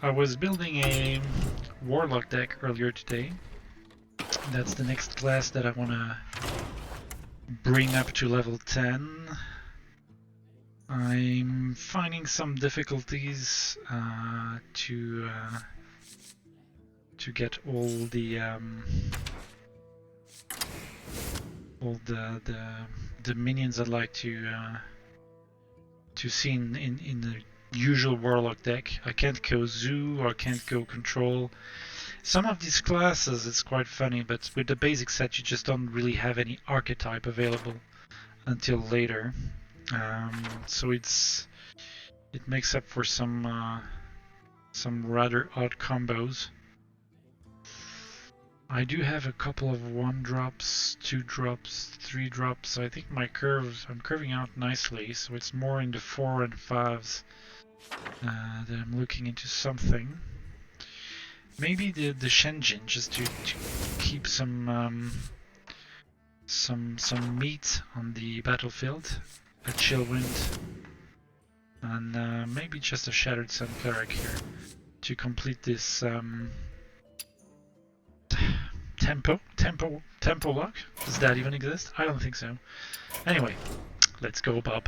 I was building a Warlock deck earlier today. That's the next class that I want to bring up to level 10. I'm finding some difficulties to get all the minions I'd like to see in the usual Warlock deck. I can't go Zoo, or I can't go Control. Some of these classes, it's quite funny, but with the basic set you just don't really have any archetype available until later. So it makes up for some rather odd combos. I do have a couple of 1-drops, 2-drops, 3-drops. I think I'm curving out nicely, so it's more in the 4 and 5s that I'm looking into something. Maybe the Shenjin, just to keep some meat on the battlefield. A Chillwind, and maybe just a Shattered Sun Cleric here to complete this tempo lock. Does that even exist? I don't think so. Anyway, let's go, Bob.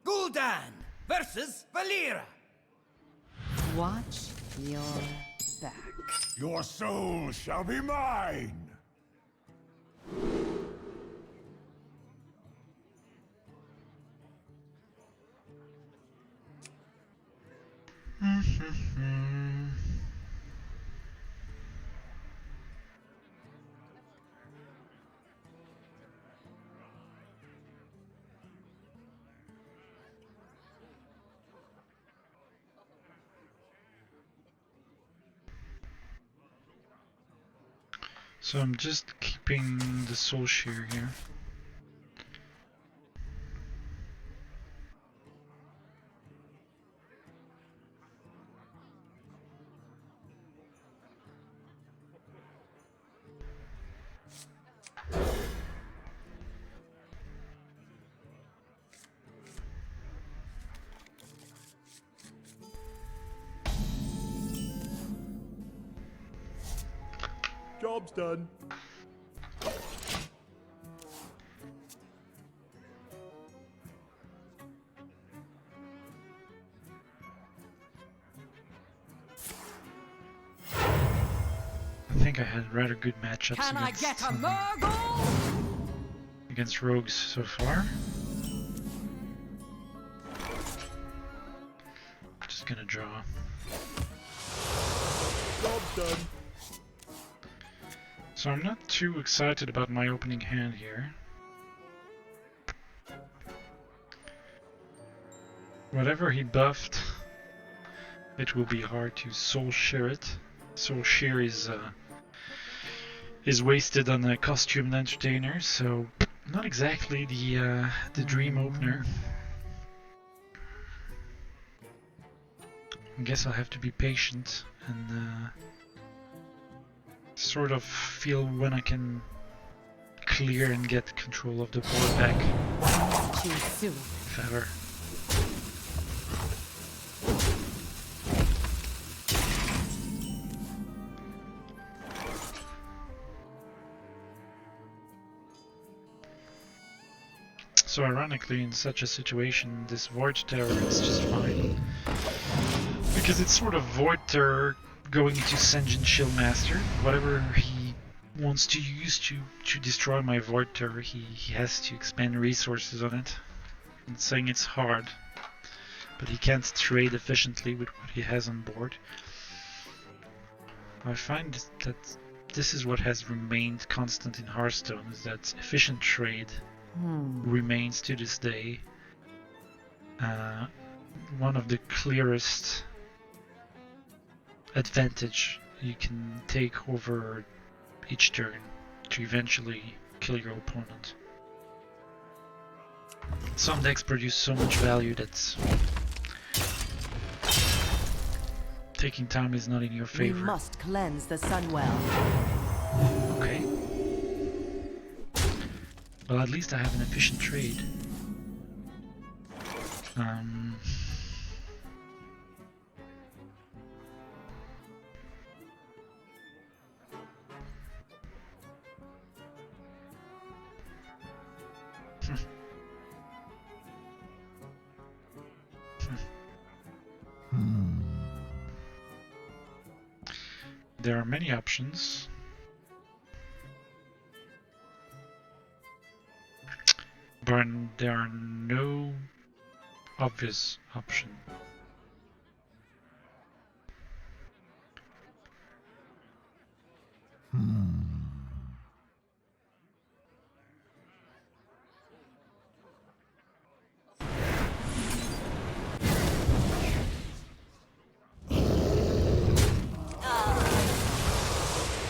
Gul'dan versus Valera. Watch your back. Your soul shall be mine! So I'm just keeping the Soul Shear here. Job's done. I think I had rather good matchups Can I get a Murgle? against rogues so far. Just gonna draw. Job's done. So I'm not too excited about my opening hand here. Whatever he buffed, it will be hard to Soul Shear it. Soul Shear is wasted on a Costumed Entertainer, so not exactly the dream opener. I guess I'll have to be patient and sort of feel when I can clear and get control of the board back, if ever. So ironically, in such a situation, this Void Terror is just fine. Because it's sort of Void Terror going into Sen'jin Shieldmaster. Whatever he wants to use to destroy my Void Terror, he has to expend resources on it. I'm saying it's hard, but he can't trade efficiently with what he has on board. I find that this is what has remained constant in Hearthstone, is that efficient trade remains to this day one of the clearest advantage you can take over each turn to eventually kill your opponent. Some decks produce so much value that taking time is not in your We favor. must cleanse the Sunwell. Okay. Well, at least I have an efficient trade. There are many options. But there are no obvious option.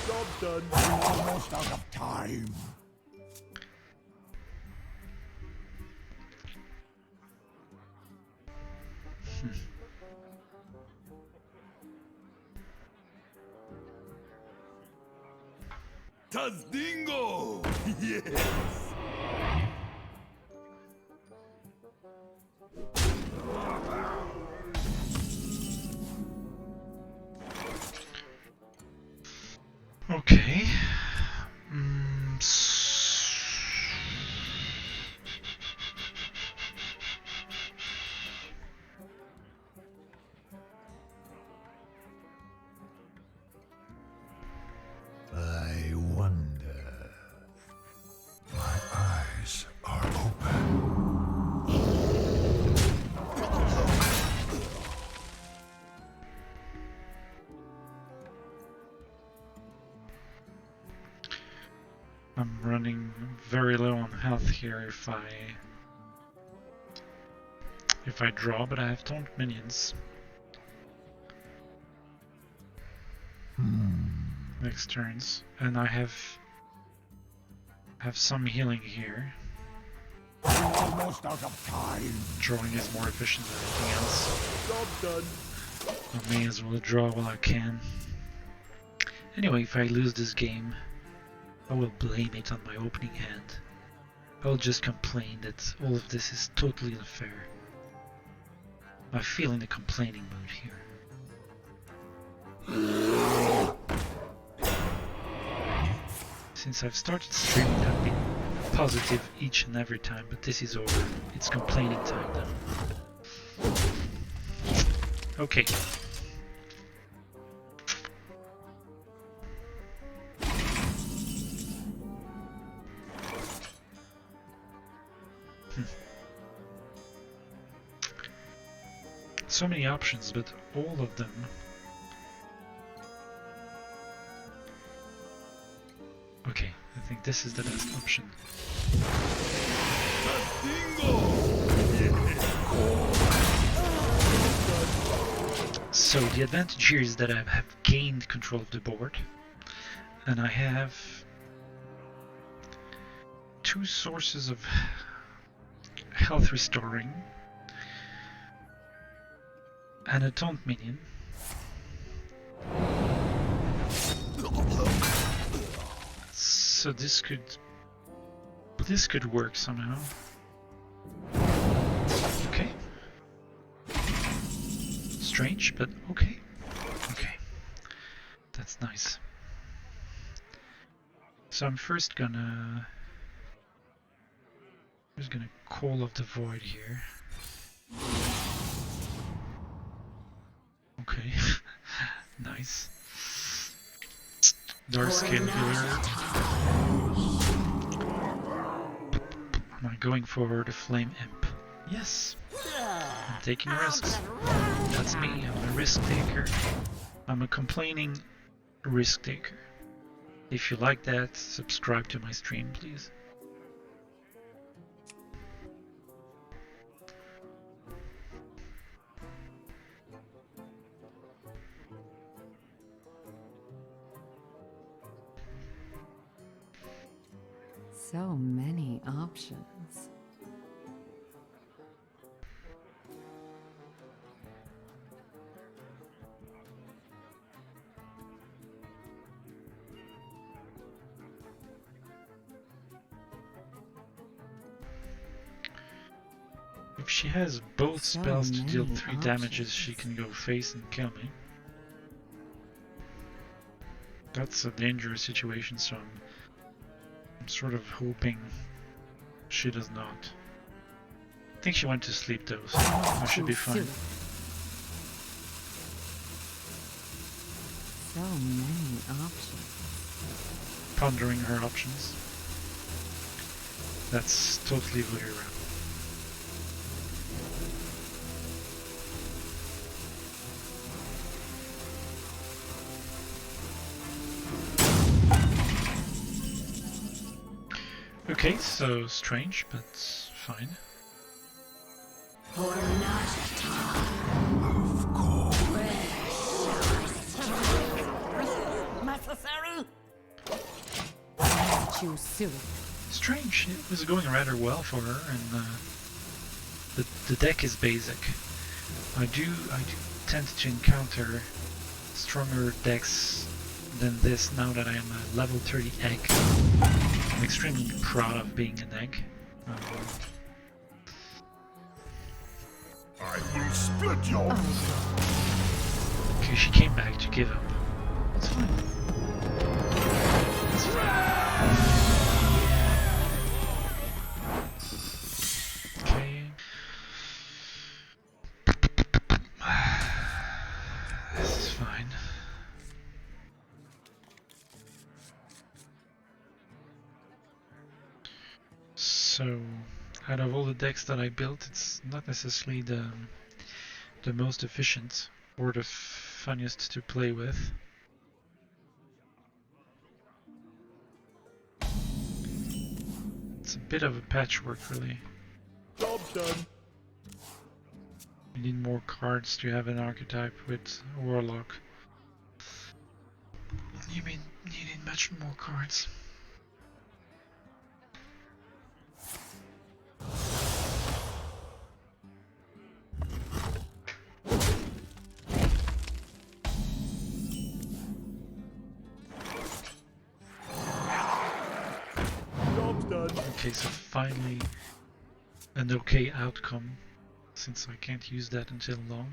Job's done. We're almost out of time. Tazdingo! Yes! Okay. I wonder. My eyes are open. I'm running very low on health here if I draw, but I have taunt minions. Next turns, and I have some healing here. We're almost out of time. Drawing is more efficient than anything else. Job's done. I may as well draw while I can. Anyway, if I lose this game, I will blame it on my opening hand. I will just complain that all of this is totally unfair. I feel in a complaining mood here. Since I've started streaming, I've been positive each and every time, but this is over. It's complaining time now. Okay. So many options, but all of them okay, I think this is the best option. So the advantage here is that I have gained control of the board, and I have two sources of health restoring and a taunt minion. So this could work somehow. Okay. Strange, but okay. Okay. That's nice. So I'm first gonna Call of the Void here. Okay. Nice. Dark Scale Healer. Am I going for the Flame Imp? Yes! I'm taking risks. That's me, I'm a risk taker. I'm a complaining risk taker. If you like that, subscribe to my stream, please. So many options. If she has both So spells to deal many 3 damages, options. she can go face and kill me. That's a dangerous situation, so I'm sort of hoping she does not. I think she went to sleep though, so I should be fine. So many options. Pondering her options. That's totally Vera. Okay, so strange, but fine. Choose soon. Strange. It was going rather well for her, and the deck is basic. I do tend to encounter stronger decks than this now that I am a level 30 egg. I'm extremely proud of being an egg. I will split your. Okay, she came back to give up. It's fine. It's fine. Okay. This is fine. So, out of all the decks that I built, it's not necessarily the most efficient or the funniest to play with. It's a bit of a patchwork, really. Job done. You need more cards to have an archetype with Warlock. You need much more cards. Job's done. Okay, so finally an okay outcome, since I can't use that until long.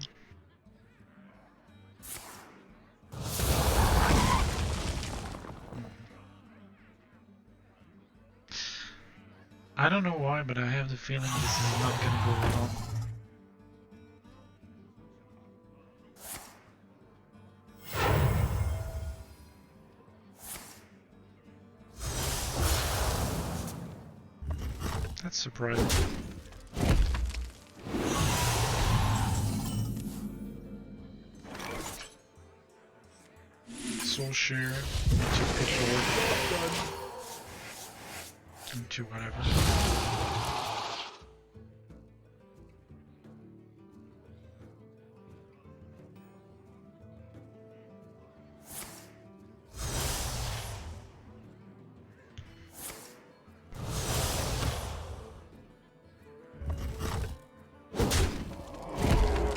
I don't know why, but I have the feeling this is not gonna go well. That's surprising. Soul share into pitchfork into whatever.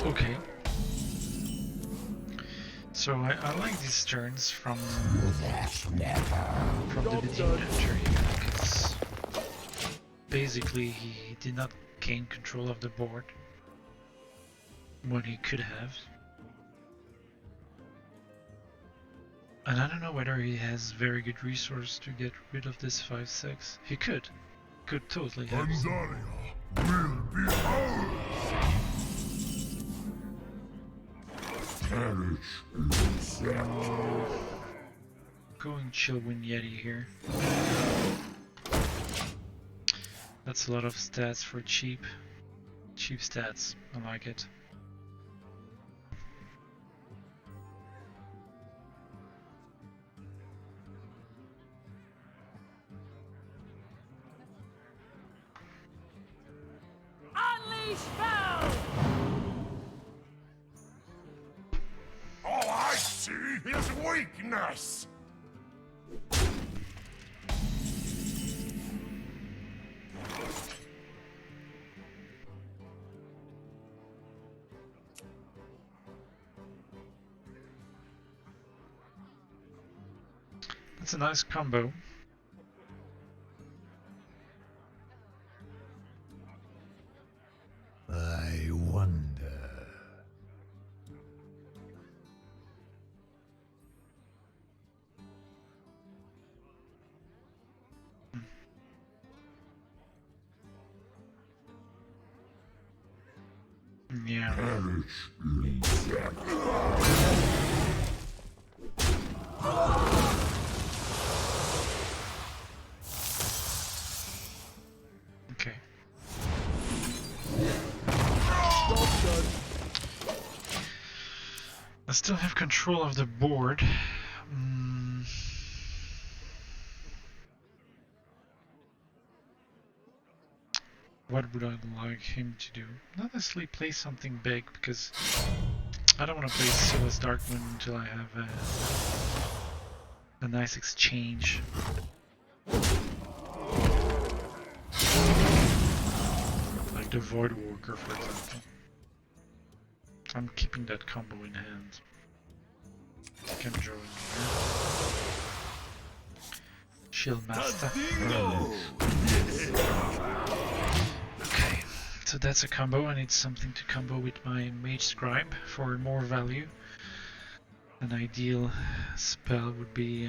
Okay. So I like these turns from the beginning entry, because basically he did not gain control of the board when he could have. And I don't know whether he has very good resource to get rid of this 5/6. He could totally have. Pandaria will be ours. Perish. Going Chillwind Yeti here. That's a lot of stats for cheap stats. I like it. foul! All I see is weakness. That's a nice combo. I wonder. Yeah. Perish in Okay. Job done. I still have control of the board. What would I like him to do? Not necessarily play something big, because I don't want to play Silas Darkmoon until I have a nice exchange. Like the Void Walker, for example. I'm keeping that combo in hand. I can draw in here. Shield Master. Okay, so that's a combo. I need something to combo with my Mage Scribe for more value. An ideal spell would be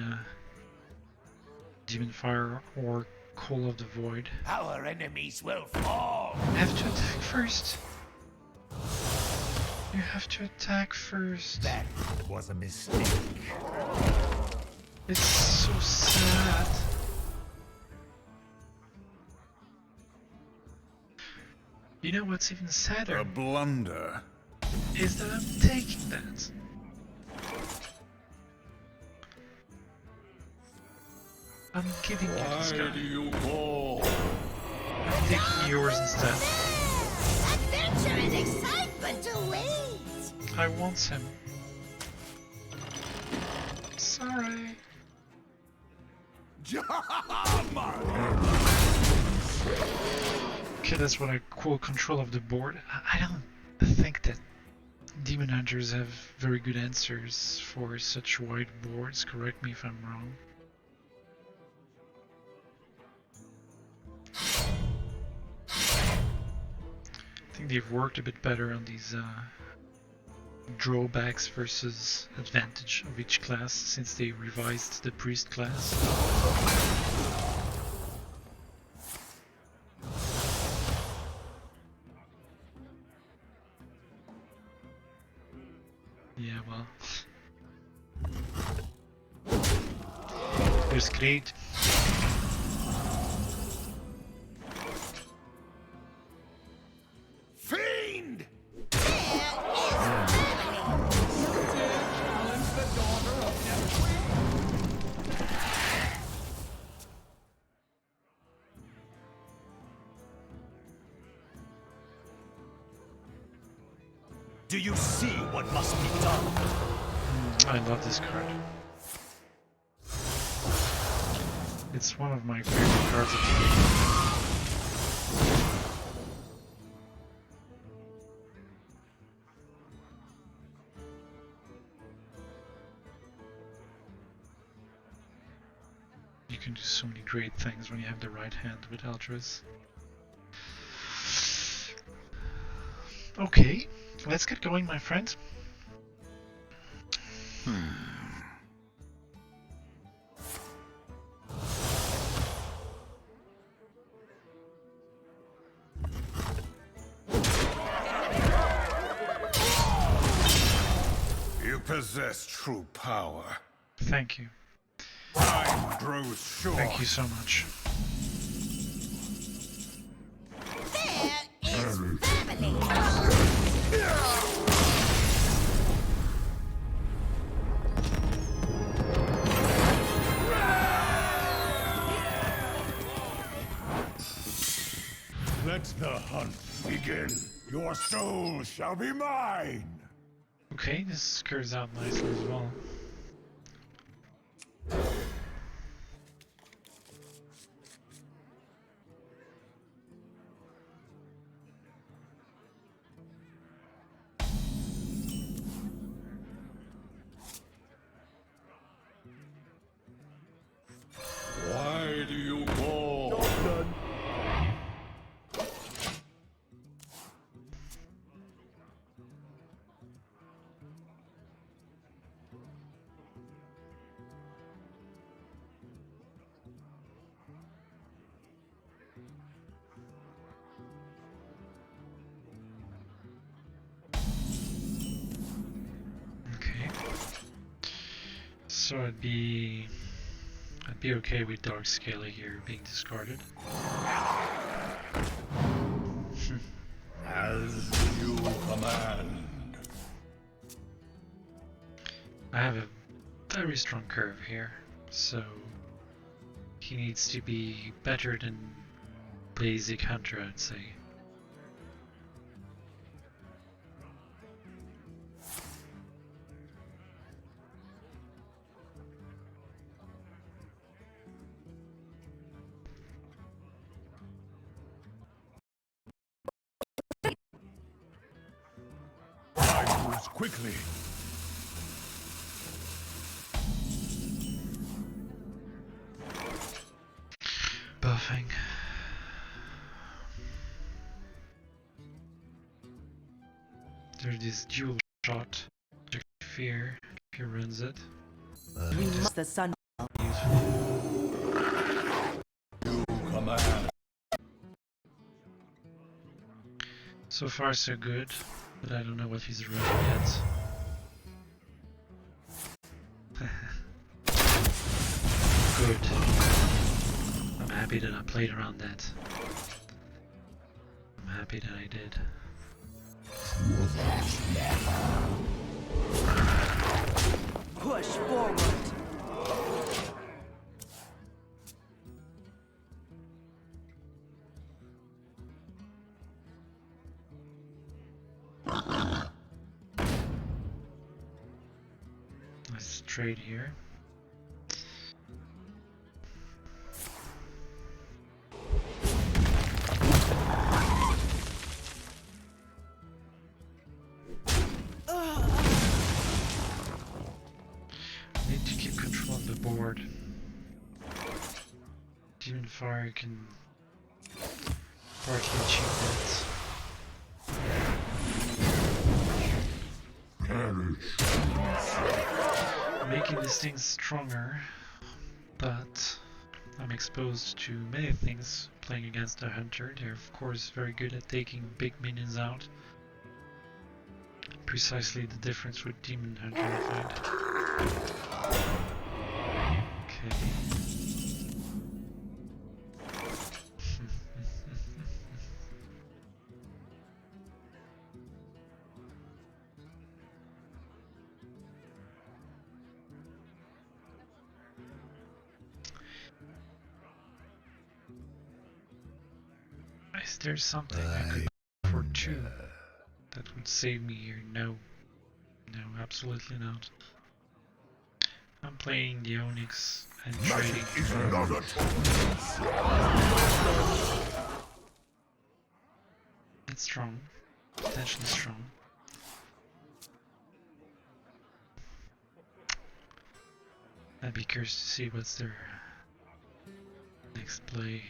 Demon Fire or Call of the Void. Our enemies will fall! I have to attack first. You have to attack first. That was a mistake. It's so sad. You know what's even sadder? a blunder. Is that I'm taking that. I'm giving you this guy. you call? I'm taking yours instead. Adventure and excitement await! I want him. Sorry. Okay, that's what I call control of the board. I don't think that Demon Hunters have very good answers for such wide boards. Correct me if I'm wrong. I think they've worked a bit better on these drawbacks versus advantage of each class since they revised the priest class. Yeah, well. There's great. Fiend! Do you see what must be done? I love this card. It's one of my favorite cards of the game. You can do so many great things when you have the right hand with Eldris. Okay, let's get going, my friend. You possess true power. Thank you. Time grows short. Thank you so much. There is family! Let the hunt begin. Your soul shall be mine! Okay, this curves out nicely as well. Why do you call? Done. Okay. So I'd be okay with Dark Scaler here being discarded. As you command. I have a very strong curve here, so he needs to be better than basic hunter, I'd say. Time moves quickly. Buffing. There's this dual shot. Fear if he runs it. We must the sun. You command. So far so good, but I don't know what he's running yet. Good. I'm happy that I played around that. I'm happy that I did. Push forward. Nice trade here. Need to keep control of the board. Demon Fire can partly achieve that. Making these things stronger, but I'm exposed to many things playing against a hunter. They're of course very good at taking big minions out. Precisely the difference with Demon Hunter, I find. Okay. Is there something I could go for 2 that would save me here? No. No, absolutely not. I'm playing the Onyx and trading. Is not a It's strong. Potentially strong. I'd be curious to see what's their next play here.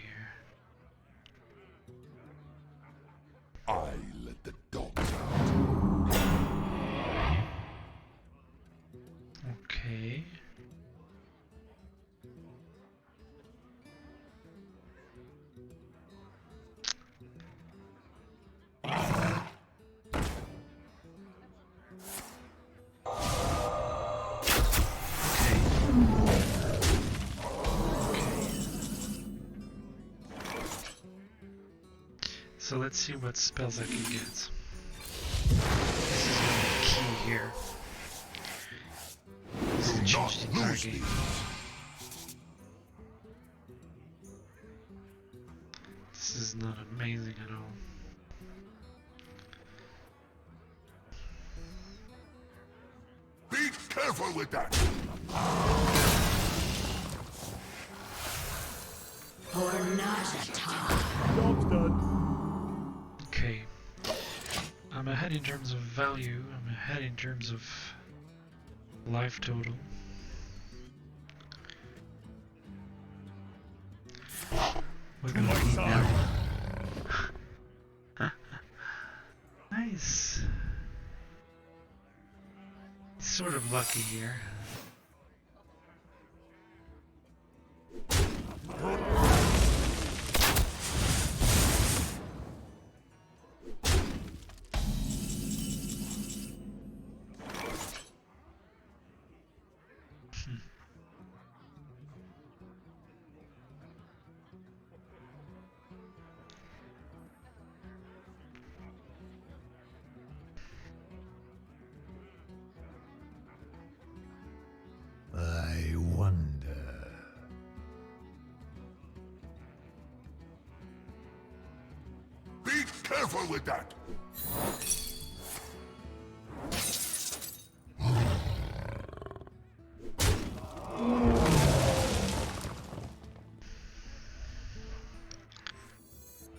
I let the dogs out. Okay. So let's see what spells I can get. This is going to be key here. This is change the entire game. This is not amazing at all. careful with that. For Najata. Job's done. Okay. I'm ahead in terms of value, I'm ahead in terms of life total. What do we need now? Nice. Sort of lucky here. I wonder. Be careful with that.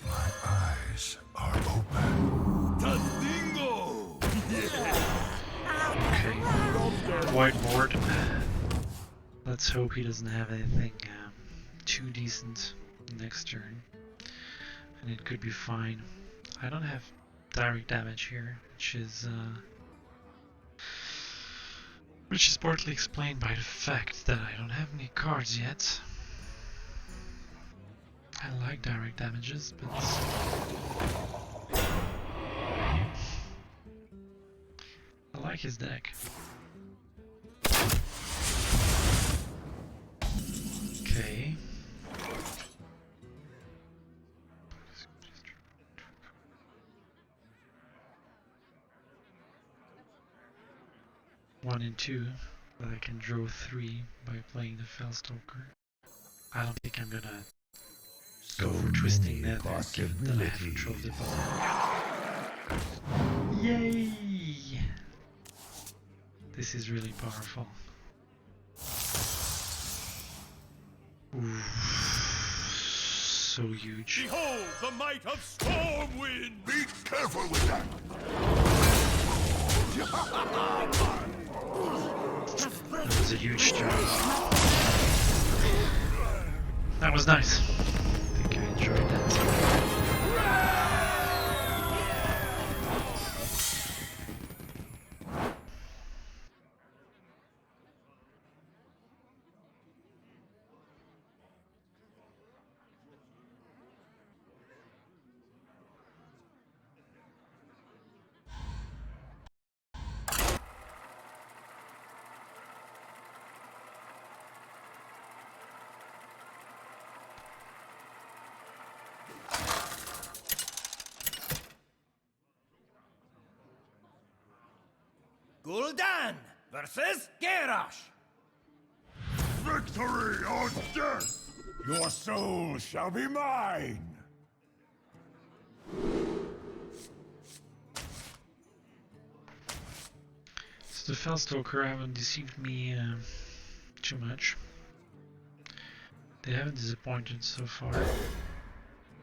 My eyes are open. Tandingo! Okay. Whiteboard. Let's hope he doesn't have anything too decent next turn. And it could be fine. I don't have direct damage here, which is partly explained by the fact that I don't have any cards yet. I like direct damages, but I like his deck. Okay. One and two, but I can draw 3 by playing the Fellstalker. I don't think I'm gonna go for twisting that given that I have control of the ball. Yay! This is really powerful. Ooh, so huge. Behold the might of Stormwind! Be careful with that. That was a huge job. That was nice. I think I enjoyed that. Gul'dan versus Garrosh! Victory or death! Your soul shall be mine! So the Fellstalker haven't deceived me too much. They haven't disappointed so far.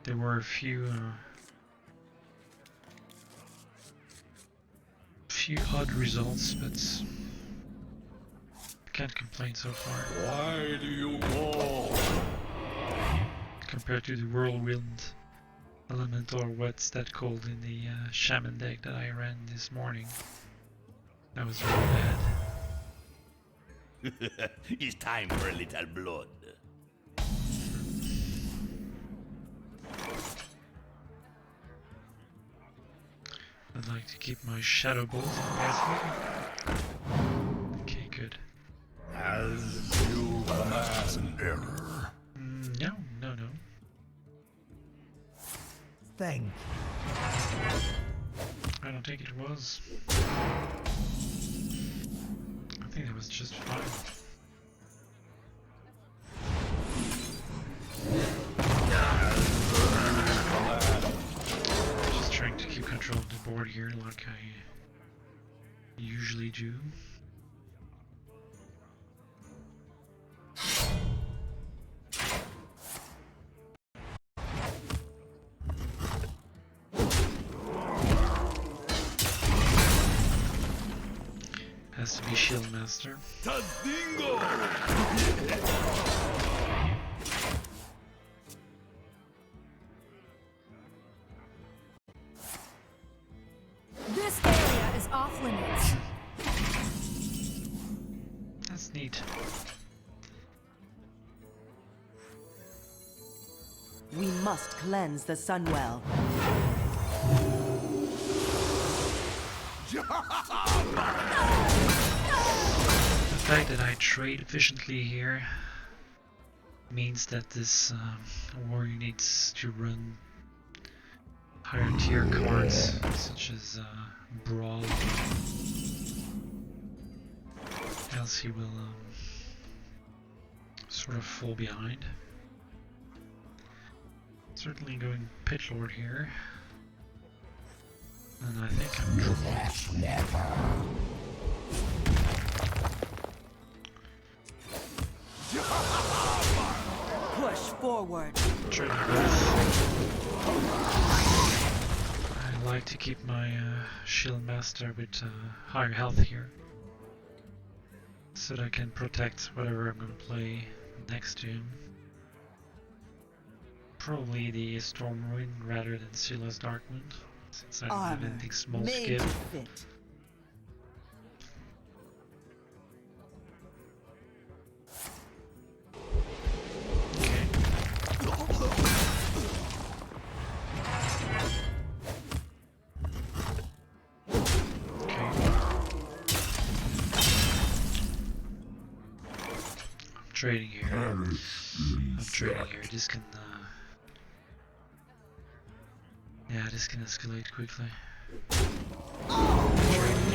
There were a few odd results, but I can't complain so far. Why do you call? Compared to the Whirlwind Elemental or what's that called in the Shaman deck that I ran this morning. That was really bad. It's time for a little blood. I'd like to keep my Shadow Bolt in basket. Okay, good. As you command an error. No, no, no. Thank you. I don't think it was. I think that was just fine. Just trying to keep control of the board here like I usually do. has to be Shield Master. Tadingo! This area is off limits. That's neat. We must cleanse the Sunwell. The fact that I trade efficiently here means that this warrior needs to run higher tier cards such as Brawl, else he will sort of fall behind. Certainly going Pit Lord here, and I think I'm Push forward. trading both. I like to keep my Shield Master with higher health here, so that I can protect whatever I'm going to play next to him. Probably the Stormwind rather than Sila's Darkwind, since I don't have Armor anything small made skip. to fit. Okay. Okay. I'm trading here. I'm trading here. This can yeah, this can escalate quickly. Trading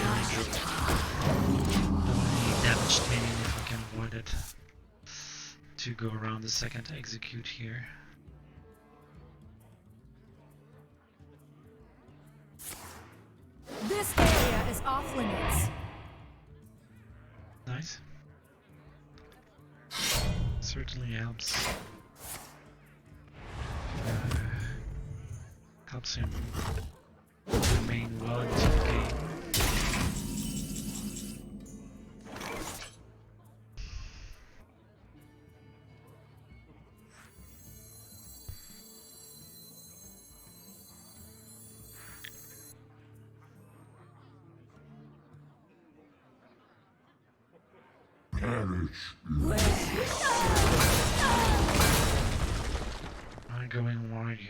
damaged minion if I can avoid it. To go around the second execute here. This area is off limits. Nice. Certainly helps. Helps him remain well into the game. I'm going wide here.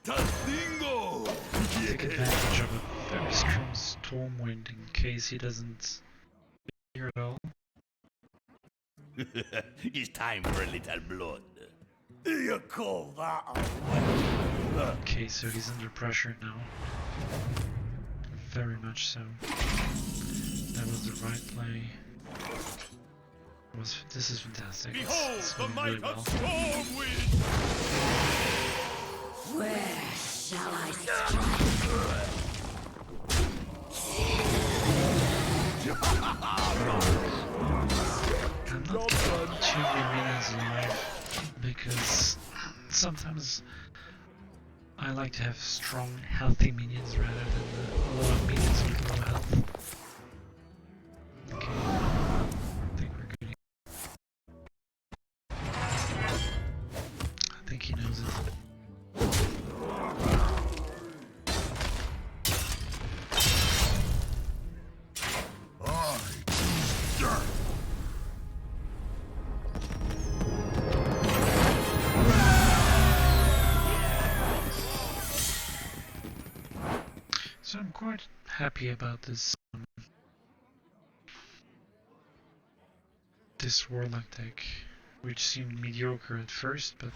Tadingo! Take advantage of a very strong Stormwind in case he doesn't hear at all. It's time for a little blood. You call that a Okay, so he's under pressure now. Very much so. That was the right play. This is fantastic. Behold It's the going might really well. of Stormwind! Where shall I strike? I'm not keeping too many minions alive because sometimes I like to have strong, healthy minions rather than a lot of minions with low health. Okay, I think we're good. I think he knows it. So I'm quite happy about this this Warlock deck, which seemed mediocre at first, but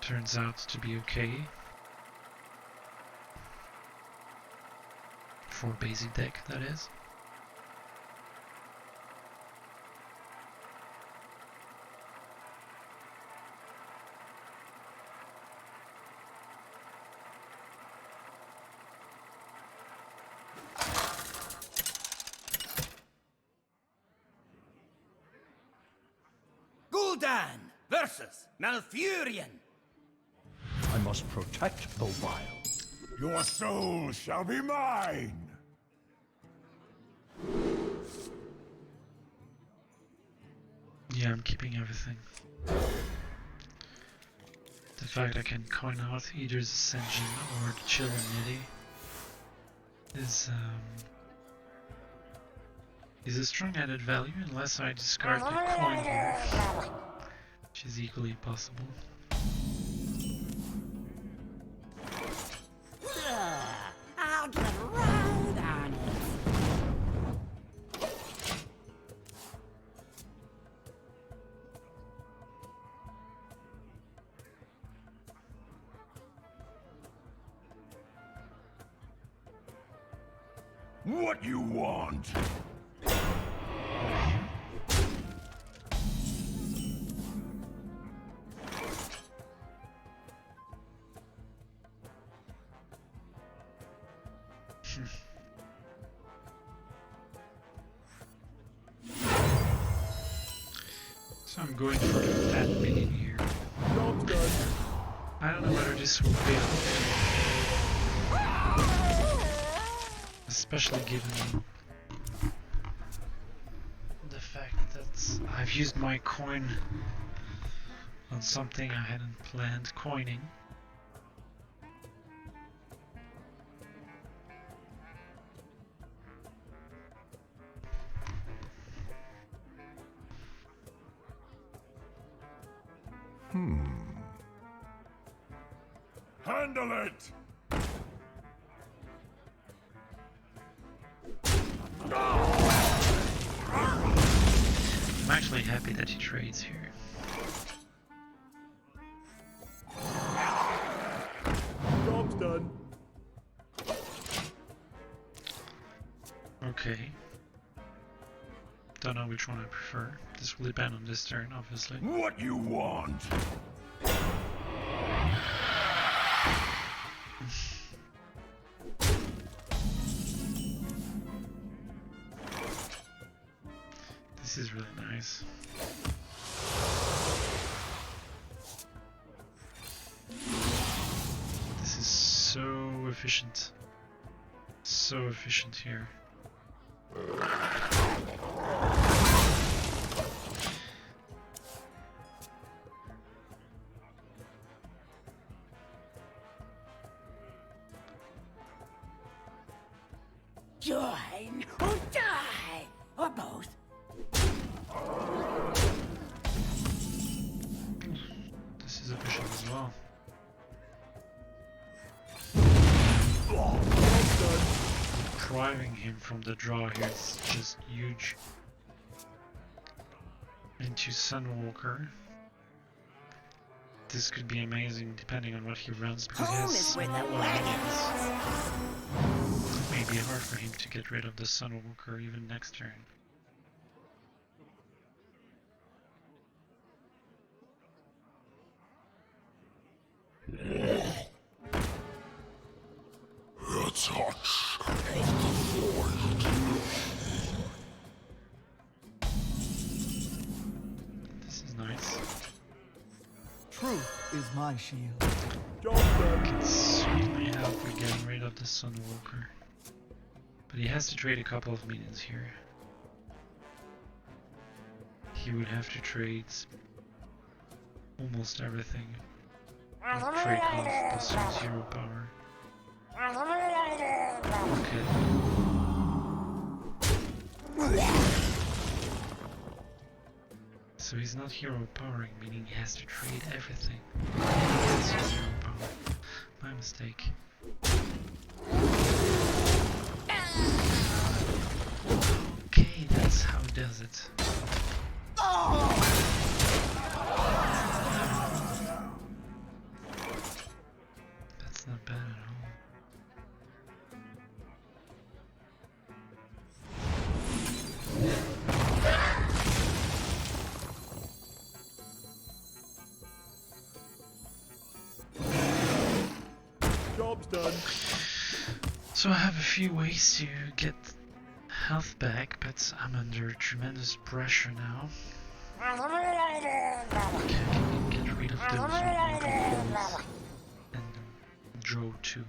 turns out to be okay for a basic deck, that is. Gul'dan versus Malfurion. I must protect the wild. Your soul shall be mine! Yeah, I'm keeping everything. The fact I can coin out either the Senjin or the Children Nitty is a strong added value unless I discard the coin here, which is equally possible. I'll get right on it. What you want? So I'm going for that minion here. I don't know whether this will fail, especially given the fact that I've used my coin on something I hadn't planned coining. Handle it! I'm actually happy that he trades here. Job's done. Okay. Don't know which one I prefer. This will depend on this turn, obviously. What you want? This is really nice. This is so efficient. So efficient here. Join or die, or both. This is efficient as well. Driving him from the draw here is just huge. Into Sunwalker. This could be amazing depending on what he runs because he Home has is where the smaller wagons. minions. It may be hard for him to get rid of the Sunwalker even next turn. This is nice. Truth is my shield. Can certainly help with getting rid of the Sunwalker. But he has to trade a couple of minions here. He would have to trade almost everything. Or trade cost plus 0 power. Okay. So he's not hero powering, meaning he has to trade everything. That's 0 power. My mistake. Okay, that's how it does it. That's not bad at all. Job's done. So I have a few ways to get health back, but I'm under tremendous pressure now. Okay, I can get rid of those with controls and draw 2.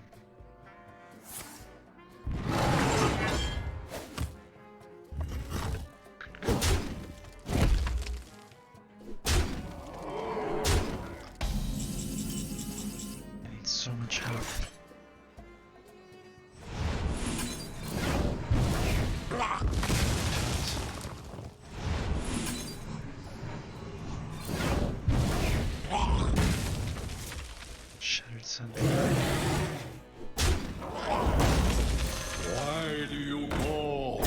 Sunfire. Why do you call?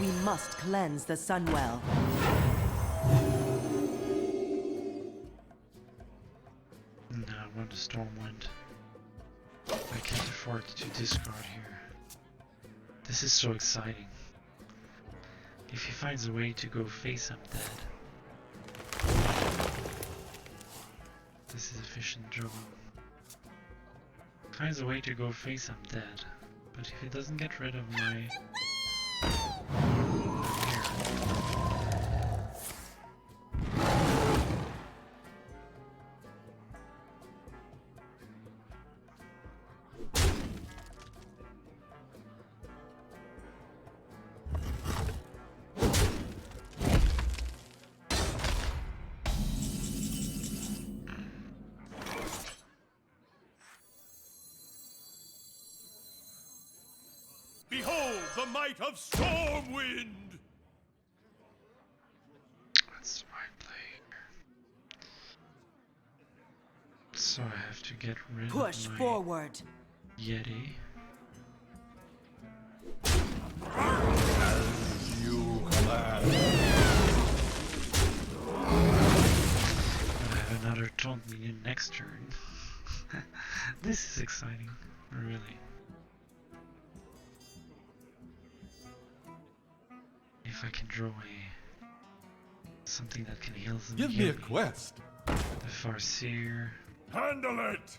We must cleanse the Sunwell. No, I want a Stormwind. I can't afford to discard here. This is so exciting. If he finds a way to go face, I'm dead. This is efficient job. Finds a way to go face, I'm dead. But if he doesn't get rid of my... Behold the might of Stormwind! That's my play. So I have to get rid Push of my forward. Yeti. You command. I have another taunt minion next turn. This is exciting, really. If I can draw something that can heal them. Give me a quest. The Farseer. Handle it!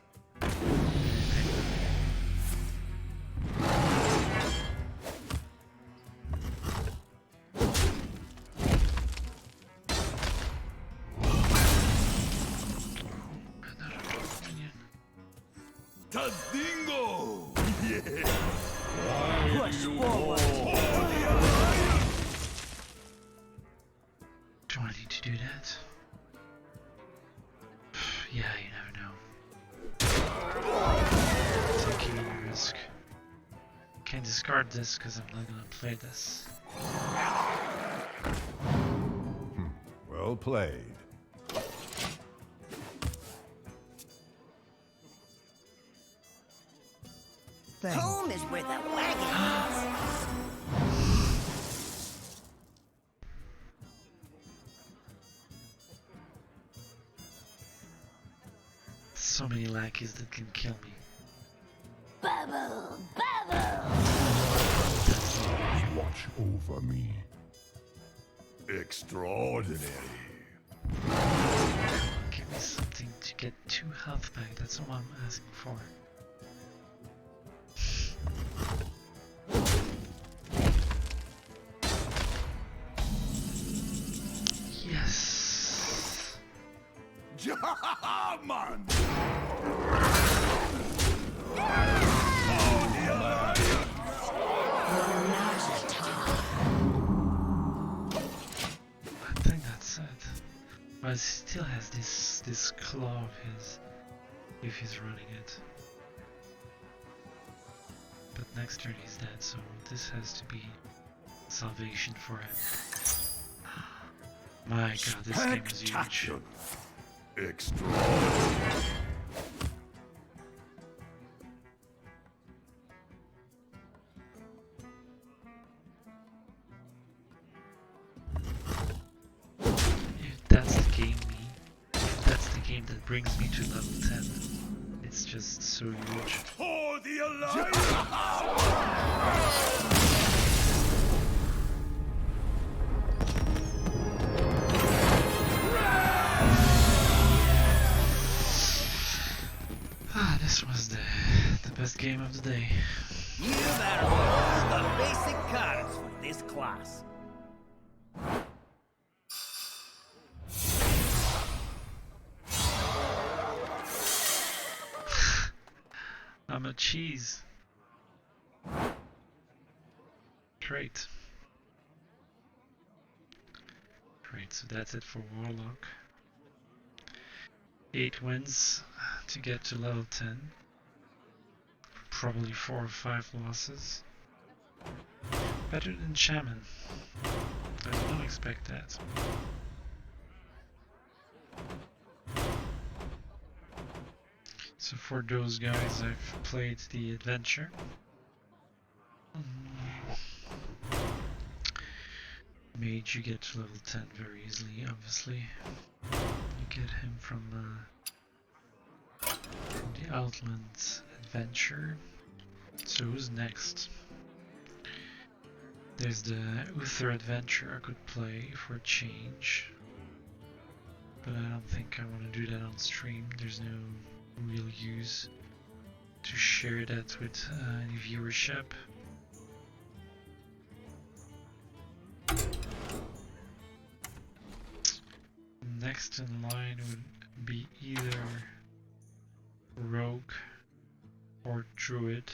Another taunt minion. Tadingo! Yeah! Push forward. Do I need to do that? Yeah, you never know. Taking a risk. Can't discard this because I'm not gonna play this. Well played. Home is where the wagon is. So many lackeys that can kill me. Bubble, bubble. Watch over me. Extraordinary. Give me something to get 2 health back, that's all I'm asking for. Yes! Man! I think that's it. But he still has this claw of his, if he's running it. But next turn he's dead, so this has to be salvation for him. My god, this game is huge. Spectacular. Extraordinary. If that's the game if that's the game that brings me to level 10, it's just so huge. For the Alliance! Ah, this was the best game of the day. Here there are the basic cards for this class. I'm a cheese. Great. Great, so that's it for Warlock. 8 wins to get to level 10. Probably 4 or 5 losses. Better than Shaman. I didn't expect that. So for those guys, I've played the adventure. Mage, you get to level 10 very easily, obviously. You get him from the Outlands adventure. So who's next? There's the Uther adventure I could play for a change. But I don't think I want to do that on stream. There's no real use to share that with any viewership. Next in line would be either Rogue or Druid.